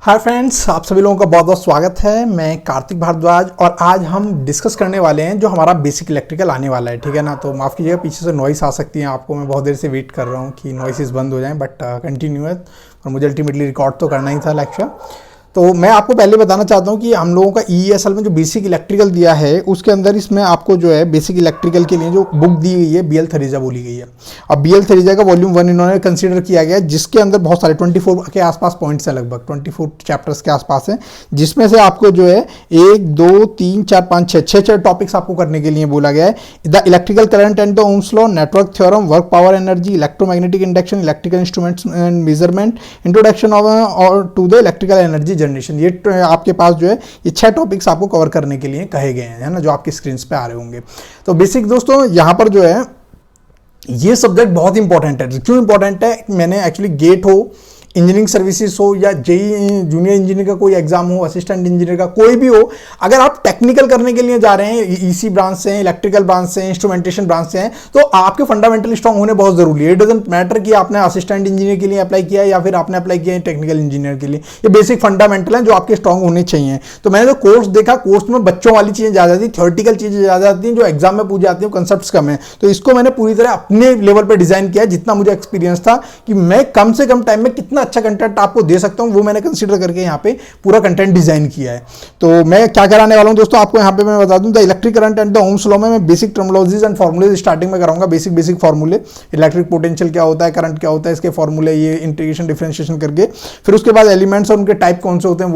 Hi friends, आप सभी लोगों का बहुत बहुत स्वागत है। मैं कार्तिक भारद्वाज और आज हम डिस्कस करने वाले हैं जो हमारा बेसिक इलेक्ट्रिकल आने वाला है। ठीक है ना। तो माफ़ कीजिएगा, पीछे से नॉइस आ सकती है आपको। मैं बहुत देर से वेट कर रहा हूँ कि नॉइसेस बंद हो जाएं, बट कंटिन्यू है और मुझे अल्टीमेटली रिकॉर्ड तो करना ही था लेक्चर। तो मैं आपको पहले बताना चाहता हूँ कि हम लोगों का EESL में जो बेसिक इलेक्ट्रिकल दिया है उसके अंदर इसमें आपको जो है बेसिक इलेक्ट्रिकल के लिए जो बुक दी गई है BL थरीजा बोली गई है। अब BL थरीजा का वॉल्यूम 1 इन्होंने कंसीडर किया गया है, जिसके अंदर बहुत सारे 24 के आसपास पॉइंट्स हैं, लगभग 24 चैप्टर्स के आसपास हैं, जिसमें से आपको जो है 1 2 3 4 5 6 टॉपिक्स आपको करने के लिए बोला गया है। The electrical current and the Ohm's law, network theorem, work power energy, electromagnetic induction, electrical instruments and measurement, introduction of to the electrical energy generation. ये आपके पास जो है ये 6 टॉपिक्स आपको कवर करने के लिए कहे गए हैं, है ना, जो आपकी स्क्रीन पे आ रहे होंगे। तो बेसिक दोस्तों यहाँ पर जो है ये सब्जेक्ट बहुत इंपॉर्टेंट है। क्यों इंपॉर्टेंट है? मैंने एक्चुअली गेट हो, इंजीनियरिंग सर्विसेज हो या JEE जूनियर इंजीनियर का कोई एग्जाम हो, असिस्टेंट इंजीनियर का कोई भी हो, अगर आप टेक्निकल करने के लिए जा रहे हैं, EC ब्रांच से हैं, इलेक्ट्रिकल ब्रांच से हैं, इंस्ट्रूमेंटेशन ब्रांच से हैं, तो आपके फंडामेंटल स्ट्रांग होने बहुत जरूरी है। इट डजंट मैटर कि आपने असिस्टेंट इंजीनियर के लिए अप्लाई किया है या फिर आपने अप्लाई किया है टेक्निकल इंजीनियर के लिए। ये बेसिक फंडामेंटल है जो आपके स्ट्रांग होने चाहिए। तो मैंने जो कोर्स देखा, कोर्स में बच्चों वाली चीजें ज्यादा थी, थ्योरेटिकल चीजें ज्यादा आती हैं, जो एग्जाम में पूछ जाती हैं, कंसेप्ट कम है। तो इसको मैंने पूरी तरह अपने लेवल पर डिजाइन किया, जितना मुझे एक्सपीरियंस था कि मैं कम से कम टाइम में कितना अच्छा कंटेंट आपको दे सकता हूं, वो मैंने कंसीडर करके यहां पे पूरा कंटेंट डिजाइन किया है। तो मैं क्या कराने वाला हूं दोस्तों, आपको यहां पे मैं बता दूं, the electric current and the Ohm's law में मैं बेसिक टर्मिनोलॉजीज एंड फॉर्मूले स्टार्टिंग में कराऊंगा। बेसिक फॉर्मूले, इलेक्ट्रिक पोटेंशियल क्या होता है, करंट क्या होता है, इसके फॉर्मूले, ये इंटीग्रेशन डिफरेंशिएशन करके। फिर उसके बाद एलिमेंट्स और उनके टाइप कौन से होते हैं,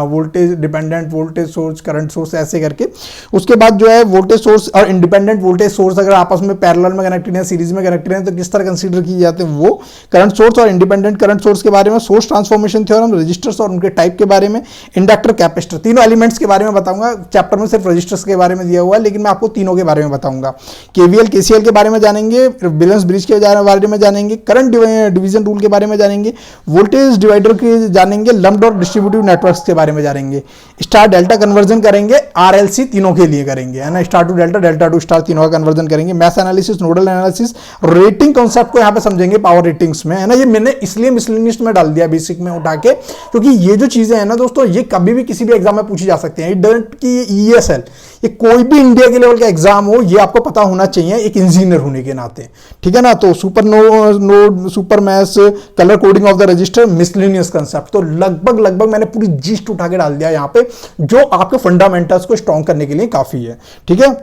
voltage dependent, voltage source, current source, ऐसे करके। उसके बाद जो है वोल्टेज सोर्स और इंडिपेंडेंट वोल्टेज सोर्स अगर आपस में पैरेलल में कनेक्टेड है, सीरीज में कनेक्टेड है, तो किस तरह कंसीडर किए जाते हैं वो। करंट सोर्स और इंडिपेंडेंट करंट सोर्स के बारे में, सोर्स ट्रांसफॉर्मेशन थ्योरम, रेजिस्टर्स और उनके टाइप के बारे में, इंडक्टर, कैपेसिटर, तीनों एलिमेंट्स के बारे में बताऊंगा। चैप्टर में सिर्फ रेजिस्टर्स के बारे में दिया हुआ है, लेकिन मैं आपको तीनों के बारे में बताऊंगा। KVL KCL के बारे में जानेंगे, बैलेंस ब्रिज के बारे में जानेंगे, करंट डिवीजन रूल के बारे में जानेंगे, वोल्टेज डिवाइडर के जानेंगे, लम्प्ड और डिस्ट्रीब्यूटिव नेटवर्क्स के बारे में जानेंगे, स्टार डेल्टा कन्वर्जन करेंगे, RLC तीनों के लिए करेंगे, है ना, star to delta, delta to star, तीनों का कन्वर्जन करेंगे, math analysis, nodal analysis, rating concept को यहाँ पे समझेंगे, पावर रेटिंग्स में, है ना। ये मैंने इसलिए मिसलेनियस में डाल दिया बेसिक में उठा के, क्योंकि ये जो चीजें हैं ना दोस्तों, ये कभी भी किसी भी एग्जाम में पूछी जा सकती हैं। इट डोंट कि EESL, ये कोई भी इंडिया के लेवल का एग्जाम हो, ये आपको पता होना चाहिए एक इंजीनियर होने के नाते, ठीक है ना। तो super node, super maths, colour coding of the register, miscellaneous concept, तो लगभग मैंने पूरी जीस्ट उठा के डाल दिया यहाँ पे, जो आपके फंडामेंटल्स को स्ट्रॉन्ग करने के लिए काफी है, ठीक है।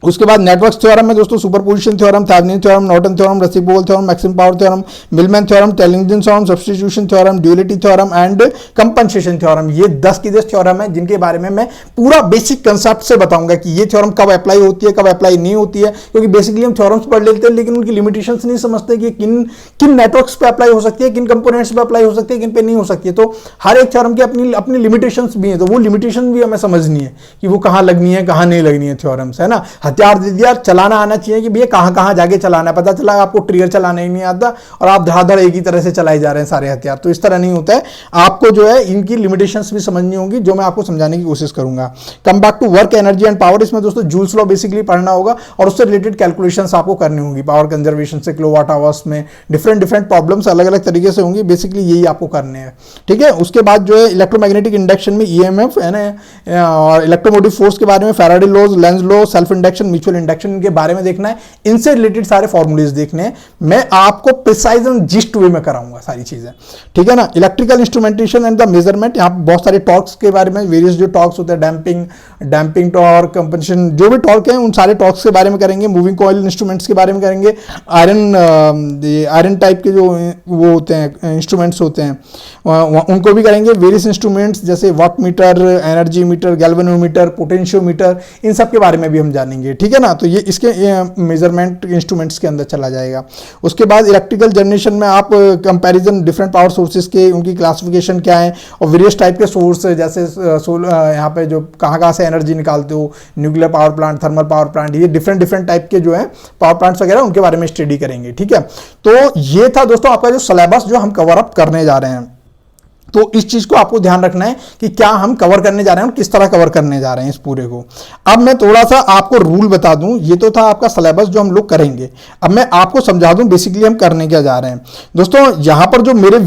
उसके बाद नेटवर्क थ्योरम में दोस्तों superposition theorem, Thevenin theorem, Norton theorem, reciprocal theorem, maximum power theorem, Millman theorem, Tellegen theorem, substitution theorem, duality theorem and compensation theorem. ये 10 की 10 थ्योरम है, जिनके बारे में मैं पूरा बेसिक कंसेप्ट से बताऊंगा कि ये थ्योरम कब अप्लाई होती है, कब अप्लाई नहीं होती है। क्योंकि बेसिकली हम थ्योरम्स पढ़ लेते हैं, लेकिन उनकी लिमिटेशंस नहीं समझते कि किन नेटवर्क्स पे अप्लाई हो सकती है, किन कंपोनेंट्स पे अप्लाई हो सकती है, किन पे नहीं हो सकती है। तो हर एक थ्योरम की अपनी लिमिटेशंस भी है, तो वो लिमिटेशन भी हमें समझनी है कि वो कहाँ लगनी है, कहाँ नहीं लगनी है थ्योरम्स, है ना। हथियार दे दिया, चलाना आना चाहिए कि भैया कहां जाके चलाना है। पता चला आपको ट्रिगर चलाना ही नहीं आता और आप धड़ाधड़ एक ही तरह से चलाए जा रहे हैं सारे हथियार, तो इस तरह नहीं होता है। आपको जो है इनकी लिमिटेशंस भी समझनी होगी, जो मैं आपको समझाने की कोशिश करूंगा। Come back to work, energy and power, इसमें दोस्तों जूल्स लॉ बेसिकली पढ़ना होगा और उससे रिलेटेड कैलकुलेशंस आपको करनी होगी। पावर कंजर्वेशन से किलोवाट आवर्स में डिफरेंट प्रॉब्लम्स अलग अलग तरीके से होंगी, बेसिकली यही आपको करने हैं, ठीक है। उसके बाद जो है इलेक्ट्रोमैग्नेटिक इंडक्शन में EMF, है ना, और इलेक्ट्रोमोटिव फोर्स के बारे में, Faraday laws, Lenz law, self induction, mutual induction के बारे में देखना है। इनसे रिलेटेड सारे फॉर्मूलेज देखने हैं। मैं आपको प्रिसाइज एंड जिस्ट वे में कराऊंगा सारी चीजें, ठीक है ना। Electrical instrumentation and the measurement, यहाँ बहुत सारे टॉर्क्स के बारे में, वेरियस जो टॉर्क्स होते हैं, डैम्पिंग टॉर्क, कंपनसेशन, जो भी टॉर्क है उन सारे टॉर्क्स के बारे में करेंगे। मूविंग कॉइल इंस्ट्रूमेंट्स के बारे में करेंगे। आयरन टाइप के जो वो होते हैं इंस्ट्रूमेंट्स होते हैं उनको भी करेंगे। वेरियस इंस्ट्रूमेंट्स जैसे watt meter, energy meter, galvanometer, potentiometer, इन सब के बारे में भी हम जानेंगे, ठीक है ना। तो ये इसके मेजरमेंट इंस्ट्रूमेंट्स के अंदर चला जाएगा। उसके बाद इलेक्ट्रिकल जनरेशन में आप कंपैरिजन डिफरेंट पावर सोर्सेज के, उनकी क्लासिफिकेशन क्या है, और वेरियस टाइप के सोर्स जैसे यहाँ पे जो कहाँ से एनर्जी निकालते हो, nuclear power plant, thermal power plant, ये डिफरेंट टाइप के जो है पावर प्लांट्स वगैरह, उनके बारे में स्टडी करेंगे, ठीक है। तो ये था दोस्तों आपका जो सिलेबस जो हम कवर अप करने जा रहे हैं। तो इस चीज को आपको ध्यान रखना है कि क्या हम कवर करने जा रहे हैं और किस तरह कवर करने जा रहे हैं इस पूरे को। अब मैं थोड़ा सा आपको रूल बता दूं, ये तो था आपका सिलेबस जो हम लोग करेंगे। अब मैं आपको समझा दूं बेसिकली हम करने क्या जा रहे हैं। दोस्तों यहां पर जो मेरे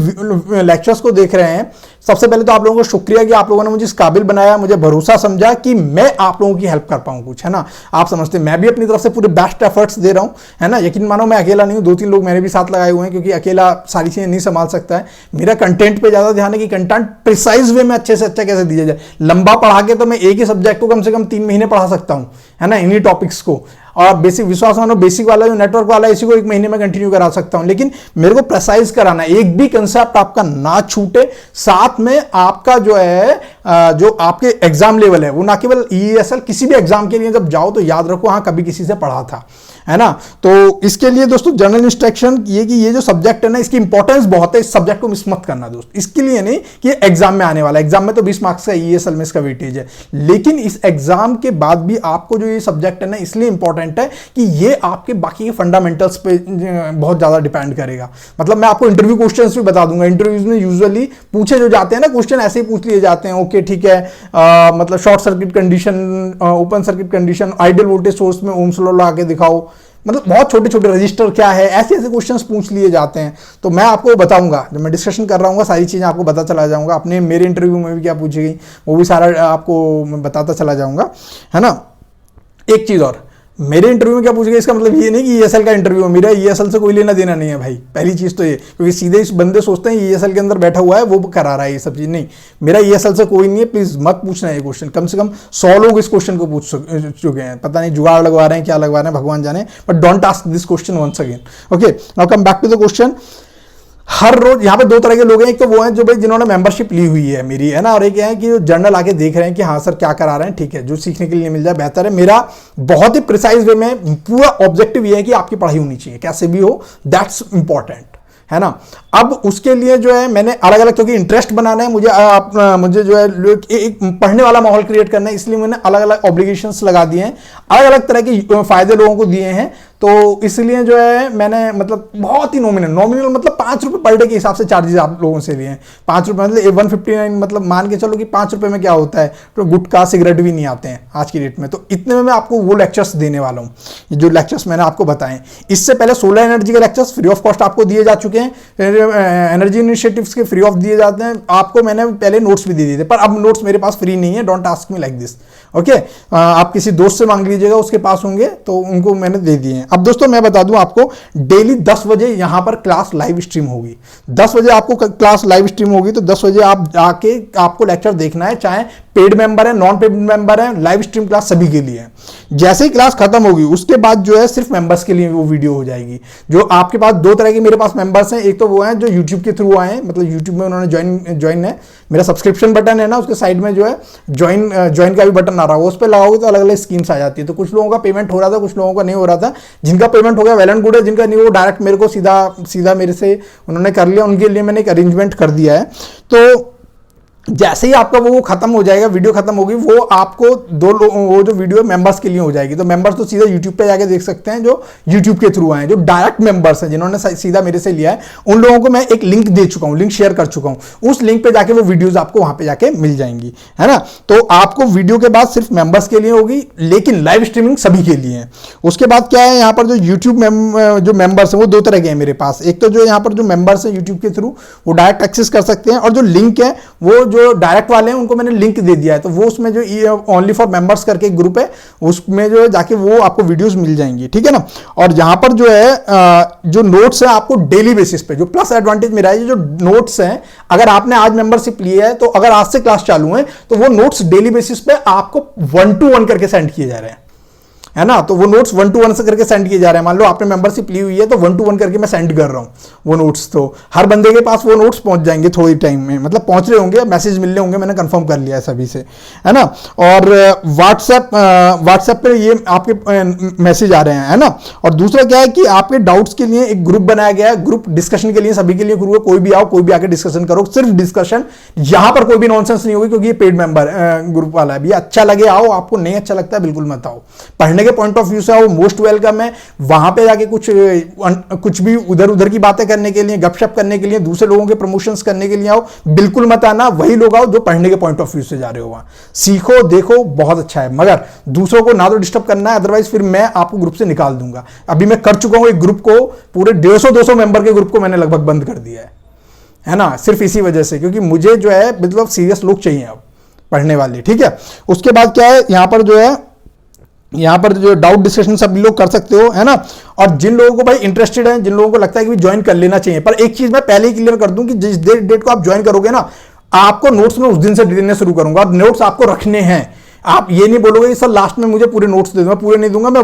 लेक्चर्स को देख रहे हैं, सबसे पहले तो आप लोगों को शुक्रिया कि आप लोगों ने मुझे इस काबिल बनाया, मुझे भरोसा समझा कि मैं आप लोगों की हेल्प कर पाऊं कुछ, है ना। आप समझते हैं मैं भी अपनी तरफ से पूरे बेस्ट एफर्ट्स दे रहा हूं, है ना। यकीन मानो मैं अकेला नहीं हूं, 2-3 लोग मैंने भी साथ लगाए हुए हैं, क्योंकि अकेला सारी चीजें नहीं संभाल सकता है। मेरा कंटेंट पे ज्यादा ध्यान है कि कंटेंट प्रिसाइज वे में अच्छे से अच्छा कैसे दिया जाए। लंबा पढ़ा के तो मैं एक ही सब्जेक्ट को कम से कम 3 महीने पढ़ा सकता हूं, है ना, इन्हीं टॉपिक्स को। और बेसिक, विश्वास मानो बेसिक वाला जो नेटवर्क वाला है इसी को 1 महीने में कंटिन्यू करा सकता हूं, लेकिन मेरे को प्रेसाइज कराना, एक भी कंसेप्ट आपका ना छूटे, साथ में आपका जो है जो आपके एग्जाम लेवल है वो ना केवल EESL, किसी भी एग्जाम के लिए जब जाओ तो याद रखो हाँ कभी किसी से पढ़ा था, है ना। तो इसके लिए दोस्तों जनरल इंस्ट्रक्शन ये कि ये जो सब्जेक्ट है ना इसकी इंपॉर्टेंस बहुत है, इस सब्जेक्ट को मिस मत करना दोस्त। इसके लिए नहीं कि एग्जाम में आने वाला, एग्जाम में तो 20 मार्क्स का EESL में इसका वेटेज है, लेकिन इस एग्जाम के बाद भी आपको जो ये सब्जेक्ट है ना इसलिए इंपॉर्टेंट है कि ये आपके बाकी के फंडामेंटल्स पे बहुत ज्यादा डिपेंड करेगा। मतलब मैं आपको इंटरव्यू क्वेश्चंस भी बता दूंगा। इंटरव्यूज में यूजुअली पूछे जो जाते हैं ना क्वेश्चन ऐसे ही पूछ लिए जाते हैं, ओके ठीक है, मतलब short circuit condition, open circuit condition, ideal voltage source में ओम्स लॉ लगा के दिखाओ, मतलब बहुत छोटे छोटे रजिस्टर क्या है, ऐसे ऐसे क्वेश्चंस पूछ लिए जाते हैं। तो मैं आपको बताऊंगा, जब मैं डिस्कशन कर रहा हूँ सारी चीज़ें आपको बता चला जाऊंगा। अपने मेरे इंटरव्यू में भी क्या पूछी गई वो भी सारा आपको मैं बताता चला जाऊंगा, है ना। एक चीज़ और, मेरे इंटरव्यू में क्या पूछेगा इसका मतलब ये नहीं कि EESL का इंटरव्यू है, मेरा EESL से कोई लेना देना नहीं है भाई। पहली चीज़ तो ये, क्योंकि सीधे इस बंदे सोचते हैं EESL के अंदर बैठा हुआ है वो करा रहा है ये सब चीज़, नहीं, मेरा EESL से कोई नहीं है। प्लीज़ मत पूछना ये क्वेश्चन, कम से कम 100 लोग इस क्वेश्चन को पूछ चुके हैं, पता नहीं जुगाड़ लगवा रहे हैं क्या लगवा रहे हैं भगवान जाने, but don't ask this question once again. Okay, now come back to the question. हर रोज यहाँ पे 2 तरह के लोग हैं, एक तो वो हैं जो भाई जिन्होंने मेंबरशिप ली हुई है मेरी, है ना, और एक है कि जो जर्नल आके देख रहे हैं कि हाँ सर क्या करा रहे हैं, ठीक है, जो सीखने के लिए मिल जाए बेहतर है। मेरा बहुत ही प्रिसाइज वे में पूरा ऑब्जेक्टिव ये है कि आपकी पढ़ाई होनी चाहिए कैसे भी हो, दैट्स इंपॉर्टेंट, है ना। अब उसके लिए जो है मैंने अलग अलग, क्योंकि इंटरेस्ट बनाना है मुझे, मुझे जो है एक पढ़ने वाला माहौल क्रिएट करना है, इसलिए मैंने अलग अलग ऑब्लिगेशंस लगा दिए हैं, अलग अलग तरह के फायदे लोगों को दिए हैं। तो इसलिए जो है मैंने मतलब बहुत ही नॉमिनल मतलब 5 रुपये पर डे के हिसाब से चार्जेस आप लोगों से लिए हैं। 5 रुपये मतलब 159, मतलब मान के चलो कि 5 रुपये में क्या होता है, तो गुटखा सिगरेट भी नहीं आते हैं आज की डेट में। तो इतने में मैं आपको वो लेक्चर्स देने वाला हूँ, जो लेक्चर्स मैंने आपको बताएं। इससे पहले सोलर एनर्जी के लेक्चर्स फ्री ऑफ कॉस्ट आपको दिए जा चुके हैं, एनर्जी इनिशिएटिव्स के फ्री ऑफ दिए जाते हैं आपको, मैंने पहले नोट्स भी दे दिए थे, पर अब नोट्स मेरे पास फ्री नहीं है, don't ask me like this. Okay, आप किसी दोस्त से मांग लीजिएगा, उसके पास होंगे तो उनको मैंने दे दिए हैं। अब दोस्तों मैं बता दूं आपको, डेली 10 बजे यहां पर क्लास लाइव स्ट्रीम होगी। 10 बजे आपको क्लास लाइव स्ट्रीम होगी, तो 10 बजे आप जाके आपको लेक्चर देखना है, चाहे पेड मेंबर है नॉन पेड मेंबर है, लाइव स्ट्रीम क्लास सभी के लिए है। जैसे ही क्लास खत्म होगी उसके बाद जो है सिर्फ मेंबर्स के लिए वो वीडियो हो जाएगी। जो आपके पास 2 तरह के मेरे पास मेंबर्स हैं, एक तो वो हैं जो यूट्यूब के थ्रू आए हैं, मतलब यूट्यूब में उन्होंने ज्वाइन है, मेरा सब्सक्रिप्शन बटन है ना उसके साइड में जो है ज्वाइन का भी बटन आ रहा है, उस पर लगाओगे तो अलग अलग स्कीम्स आ जाती है। तो कुछ लोगों का पेमेंट हो रहा था, कुछ लोगों का नहीं हो रहा था। जिनका पेमेंट हो गया वेल एंड गुड है, जिनका नहीं वो डायरेक्ट मेरे को सीधा मेरे से उन्होंने कर लिया, उनके लिए मैंने एक अरेंजमेंट कर दिया है। तो जैसे ही आपका वो खत्म हो जाएगा, वीडियो खत्म होगी, वो आपको वो जो वीडियो मेंबर्स के लिए हो जाएगी। तो मेंबर्स तो सीधा यूट्यूब पे जाके देख सकते हैं, जो यूट्यूब के थ्रू आए, जो डायरेक्ट मेंबर्स हैं जिन्होंने सीधा मेरे से लिया है, उन लोगों को मैं एक लिंक दे चुका हूं, लिंक शेयर कर चुका हूं। उस लिंक पे जाके वो वीडियोस आपको वहां पे जाके मिल जाएंगी, है ना। तो आपको वीडियो के बाद सिर्फ मेंबर्स के लिए होगी, लेकिन लाइव स्ट्रीमिंग सभी के लिए है। उसके बाद क्या है, यहाँ पर जो यूट्यूब जो मेंबर्स हैं वो 2 तरह के हैं मेरे पास। एक तो जो यहाँ पर जो मेंबर्स हैं यूट्यूब के थ्रू वो डायरेक्ट एक्सेस कर सकते हैं, और जो लिंक है वो जो डायरेक्ट वाले हैं उनको मैंने लिंक दे दिया है। तो वो उसमें जो ओनली फॉर मेंबर्स करके एक ग्रुप है, उसमें जो है जाके वो आपको वीडियोस मिल जाएंगी, ठीक है ना। और यहां पर जो है जो नोट्स है आपको डेली बेसिस पे, जो प्लस एडवांटेज मेरा है, जो नोट्स हैं, अगर आपने आज मेंबरशिप ली है तो अगर आज से क्लास चालू है तो वो नोट्स डेली बेसिस पे आपको 1 to 1 करके सेंड किए जा रहे हैं, है ना। तो वो नोट्स 1 to 1 से करके सेंड किए जा रहे हैं। मान लो आपने मेंबरशिप ली हुई है तो 1 to 1 करके मैं सेंड कर रहा हूँ वो नोट्स। तो हर बंदे के पास वो नोट्स पहुंच जाएंगे थोड़ी टाइम में, मतलब पहुंच रहे होंगे, मैसेज मिल रहे होंगे, मैंने कंफर्म कर लिया है सभी से, है ना। और व्हाट्सएप पे ये आपके मैसेज आ रहे हैं, है ना। और दूसरा क्या है कि आपके डाउट्स के लिए एक ग्रुप बनाया गया है, ग्रुप डिस्कशन के लिए, सभी के लिए ग्रुप है, कोई भी आओ, कोई भी आके डिस्कशन करो, सिर्फ डिस्कशन। यहां पर कोई भी नॉनसेंस नहीं होगी, क्योंकि ये पेड मेंबर ग्रुप वाला है। भैया अच्छा लगे आओ, आपको नहीं अच्छा लगता है बिल्कुल मत आओ। पढ़ने के पॉइंट ऑफ व्यू से आओ, मोस्ट वेलकम है। वहां पे जाके कुछ भी उधर उधर की बातें करने के लिए, गपशप करने के लिए, दूसरे लोगों के प्रमोशंस करने के लिए आओ, बिल्कुल मत आना। वही लोग आओ जो पढ़ने के पॉइंट ऑफ व्यू से जा रहे हो, वहां सीखो, देखो, बहुत अच्छा है, मगर दूसरों को ना तो डिस्टर्ब करना है, अदरवाइज फिर मैं आपको ग्रुप से निकाल दूंगा। अभी मैं कर चुका हूं एक ग्रुप को, पूरे 150-200 मेंबर के ग्रुप को मैंने लगभग बंद कर दिया है ना, सिर्फ इसी वजह से, क्योंकि मुझे जो है मतलब सीरियस लोग चाहिए अब पढ़ने वाले, ठीक है। उसके बाद क्या है, यहाँ पर जो है, यहाँ पर जो डाउट डिस्कशन सब लोग कर सकते हो, है ना। और जिन लोगों को भाई इंटरेस्टेड है, जिन लोगों को लगता है कि ज्वाइन कर लेना चाहिए, पर एक चीज मैं पहले ही क्लियर कर दूं कि जिस डेट को आप ज्वाइन करोगे ना, आपको नोट्स में उस दिन से देने शुरू करूंगा, और नोट्स आपको रखने हैं। आप ये नहीं बोलोगे कि सर लास्ट में मुझे पूरे नोट्स दे दूंगा, पूरे नहीं दूंगा, मैं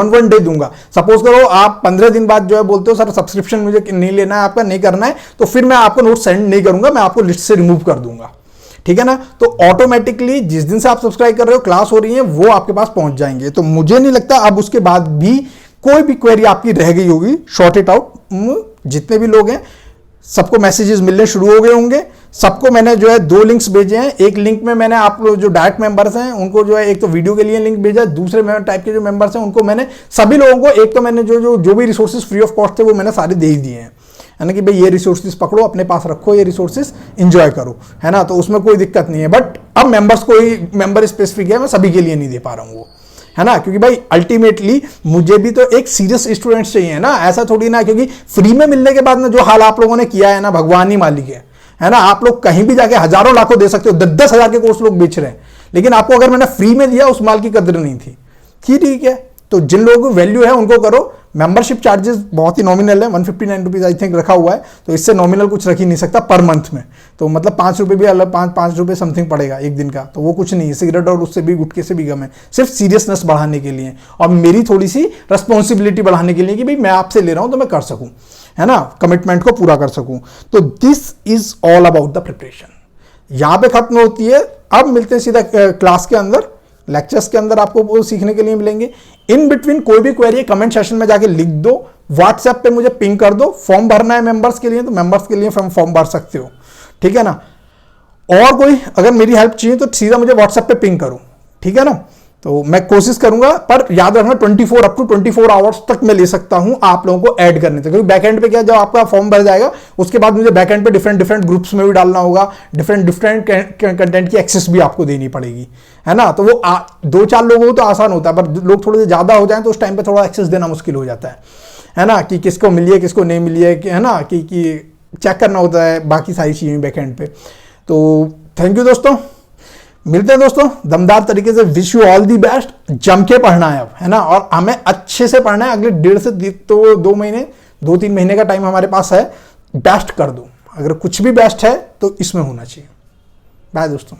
वन डे दूंगा। सपोज करो आप 15 दिन बाद जो है बोलते हो सर सब्सक्रिप्शन मुझे नहीं लेना है आपका, नहीं करना है, तो फिर मैं आपको नोट्स सेंड नहीं करूंगा, मैं आपको लिस्ट से रिमूव कर दूंगा, ठीक है ना। तो ऑटोमेटिकली जिस दिन से आप सब्सक्राइब कर रहे हो, क्लास हो रही है, वो आपके पास पहुंच जाएंगे। तो मुझे नहीं लगता अब उसके बाद भी कोई भी क्वेरी आपकी रह गई होगी। शॉर्ट इट आउट, जितने भी लोग हैं सबको मैसेजेस मिलने शुरू हो गए होंगे। सबको मैंने जो है 2 लिंक्स भेजे हैं। एक लिंक में मैंने आप लोग जो डायरेक्ट मेंबर्स हैं उनको जो है एक तो वीडियो के लिए लिंक भेजा, दूसरे टाइप के जो मेंबर्स हैं उनको मैंने सभी लोगों को एक तो मैंने जो भी रिसोर्सेज फ्री ऑफ कॉस्ट थे वो मैंने सारे दे ही दिए हैं, है ना, कि भाई ये रिसोर्सेज पकड़ो, अपने पास रखो, ये रिसोर्सेज एंजॉय करो, है ना। तो उसमें कोई दिक्कत नहीं है। बट अब मेंबर्स को ही मेंबर स्पेसिफिक है, मैं सभी के लिए नहीं दे पा रहा हूँ वो, है ना, क्योंकि भाई अल्टीमेटली मुझे भी तो एक सीरियस स्टूडेंट्स चाहिए ना, ऐसा थोड़ी ना, क्योंकि फ्री में मिलने के बाद में जो हाल आप लोगों ने किया है ना, भगवान ही मालिक है ना। आप लोग कहीं भी जाके हजारों लाखों दे सकते हो, 10-10 हजार के कोर्स लोग बेच रहे हैं, लेकिन आपको अगर मैंने फ्री में दिया उस माल की कदर नहीं थी, ठीक है। तो जिन लोगों को वैल्यू है उनको करो। मेंबरशिप चार्जेस बहुत ही नॉमिनल है, 159 रुपीज आई थिंक रखा हुआ है, तो इससे नॉमिनल कुछ रख ही नहीं सकता पर मंथ में। तो मतलब 5 रुपये भी अलग, 5 रुपये समथिंग पड़ेगा एक दिन का, तो वो कुछ नहीं है, सिगरेट और उससे भी गुटके से भी कम है, सिर्फ सीरियसनेस बढ़ाने के लिए और मेरी थोड़ी सी रिस्पॉन्सिबिलिटी बढ़ाने के लिए कि भाई मैं आपसे ले रहा हूं तो मैं कर सकूं, है ना, कमिटमेंट को पूरा कर सकूं। तो this is all about the preparation. यहां पे खत्म होती है। अब मिलते हैं सीधा क्लास के अंदर, लेक्चर्स के अंदर आपको वो सीखने के लिए मिलेंगे। इन बिटवीन कोई भी क्वेरी कमेंट सेक्शन में जाके लिख दो, व्हाट्सएप पे मुझे पिंग कर दो। फॉर्म भरना है मेंबर्स के लिए तो मेंबर्स के लिए फॉर्म भर सकते हो, ठीक है ना। और कोई अगर मेरी हेल्प चाहिए तो सीधा मुझे व्हाट्सएप पे पिंग करो, ठीक है ना। तो मैं कोशिश करूंगा, पर याद रखना 24 अप टू 24 आवर्स तक मैं ले सकता हूं आप लोगों को ऐड करने तक, क्योंकि बैकएंड पे क्या, जब आपका फॉर्म भर जाएगा उसके बाद मुझे बैकएंड पे डिफरेंट ग्रुप्स में भी डालना होगा, डिफरेंट कंटेंट की एक्सेस भी आपको देनी पड़ेगी, है ना। तो वो 2-4 लोगों को तो आसान होता है, पर लोग थोड़े ज्यादा हो जाए तो उस टाइम पे थोड़ा एक्सेस देना मुश्किल हो जाता है ना, कि किसको मिली है किसको नहीं मिली है ना, कि चेक करना होता है बाकी सारी चीजें बैकएंड पे। तो थैंक यू दोस्तों, मिलते हैं दोस्तों दमदार तरीके से। Wish you all the best. जम के पढ़ना है अब, है ना, और हमें अच्छे से पढ़ना है। अगले 1.5 से 2-3 महीने का टाइम हमारे पास है। बेस्ट कर दो, अगर कुछ भी बेस्ट है तो इसमें होना चाहिए। बाय दोस्तों।